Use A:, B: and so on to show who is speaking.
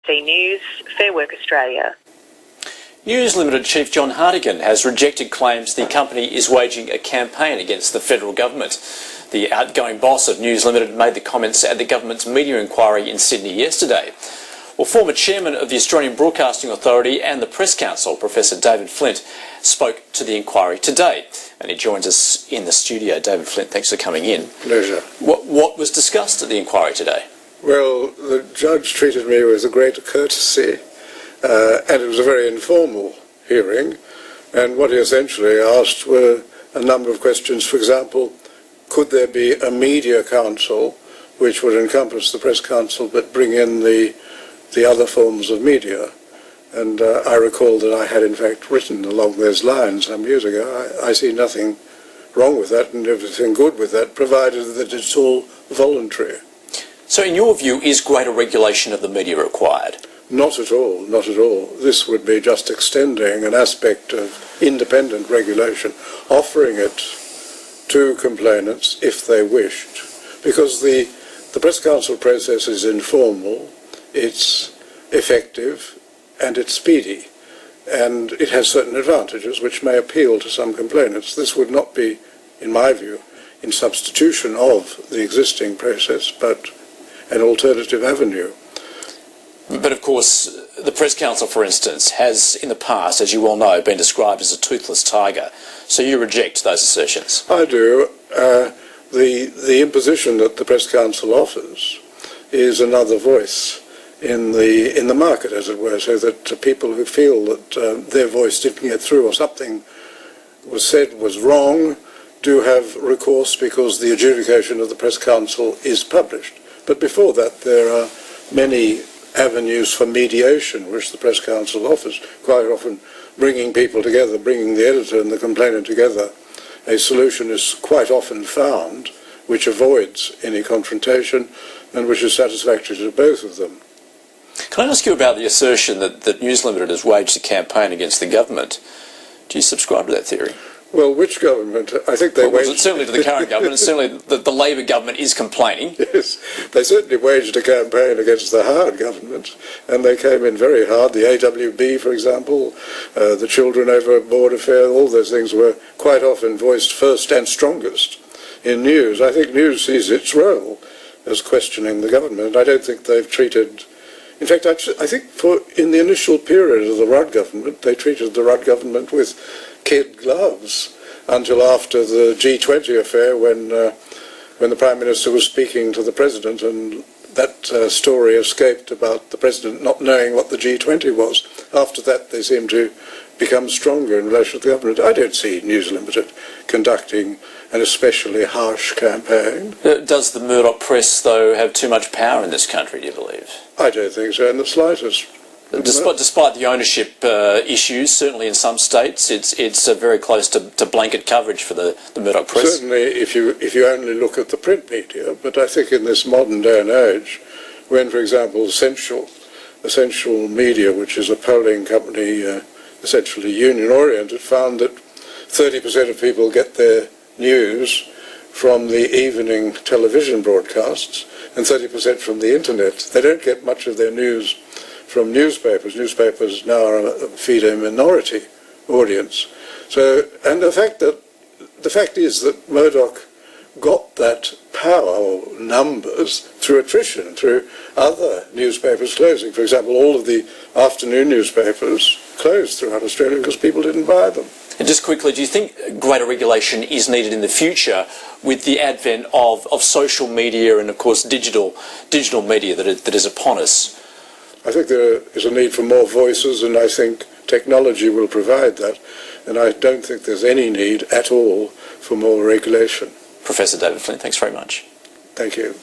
A: News, Fair Work Australia.
B: News Limited Chief John Hartigan has rejected claims the company is waging a campaign against the federal government. The outgoing boss of News Limited made the comments at the government's media inquiry in Sydney yesterday. Well, former chairman of the Australian Broadcasting Authority and the Press Council, Professor David Flint, spoke to the inquiry today, and he joins us in the studio. David Flint, thanks for coming in.
C: Pleasure.
B: What was discussed at the inquiry today?
C: Well, the judge treated me with a great courtesy, and it was a very informal hearing, and what he essentially asked were a number of questions. For example, could there be a media council which would encompass the Press Council but bring in the other forms of media? And I recall that I had in fact written along those lines some years ago. I see nothing wrong with that and everything good with that, provided that it's all voluntary.
B: So in your view, is greater regulation of the media required?
C: Not at all, not at all. This would be just extending an aspect of independent regulation, offering it to complainants if they wished. Because the Press Council process is informal, it's effective, and it's speedy. And it has certain advantages which may appeal to some complainants. This would not be, in my view, in substitution of the existing process, but an alternative avenue.
B: But of course, the Press Council, for instance, has in the past, as you well know, been described as a toothless tiger. So you reject those assertions?
C: I do. The imposition that the Press Council offers is another voice in the market, as it were, so that people who feel that their voice didn't get through or something was said was wrong do have recourse because the adjudication of the Press Council is published. But before that, there are many avenues for mediation which the Press Council offers, quite often bringing people together, bringing the editor and the complainant together. A solution is quite often found which avoids any confrontation and which is satisfactory to both of them.
B: Can I ask you about the assertion that News Limited has waged a campaign against the government? Do you subscribe to that theory?
C: Well, which government? I think they waged...
B: Certainly to the current government, and certainly the Labor government is complaining.
C: Yes, they certainly waged a campaign against the Howard government, and they came in very hard. The AWB, for example, the Children Overboard affair, all those things were quite often voiced first and strongest in news. I think news sees its role as questioning the government. I don't think they've treated... In fact, I think in the initial period of the Rudd government, they treated the Rudd government with kid gloves until after the G20 affair when the Prime Minister was speaking to the President and that story escaped about the President not knowing what the G20 was. After that, they seemed to become stronger in relation to the government. I don't see News Limited conducting an especially harsh campaign.
B: Does the Murdoch press, though, have too much power in this country, do you believe?
C: I don't think so in the slightest.
B: Despite the ownership issues, certainly in some states, it's very close to blanket coverage for the Murdoch press.
C: Certainly, if you only look at the print media, but I think in this modern day and age, when, for example, Essential Media, which is a polling company essentially union-oriented, found that 30% of people get their news from the evening television broadcasts and 30% from the internet. They don't get much of their news from newspapers. Newspapers now feed a minority audience. So, and the fact is that Murdoch got that power or numbers through attrition, through other newspapers closing. For example, all of the afternoon newspapers closed throughout Australia because people didn't buy them.
B: And just quickly, do you think greater regulation is needed in the future with the advent of social media and, of course, digital media that is upon us?
C: I think there is a need for more voices, and I think technology will provide that. And I don't think there's any need at all for more regulation.
B: Professor David Flint, thanks very much.
C: Thank you.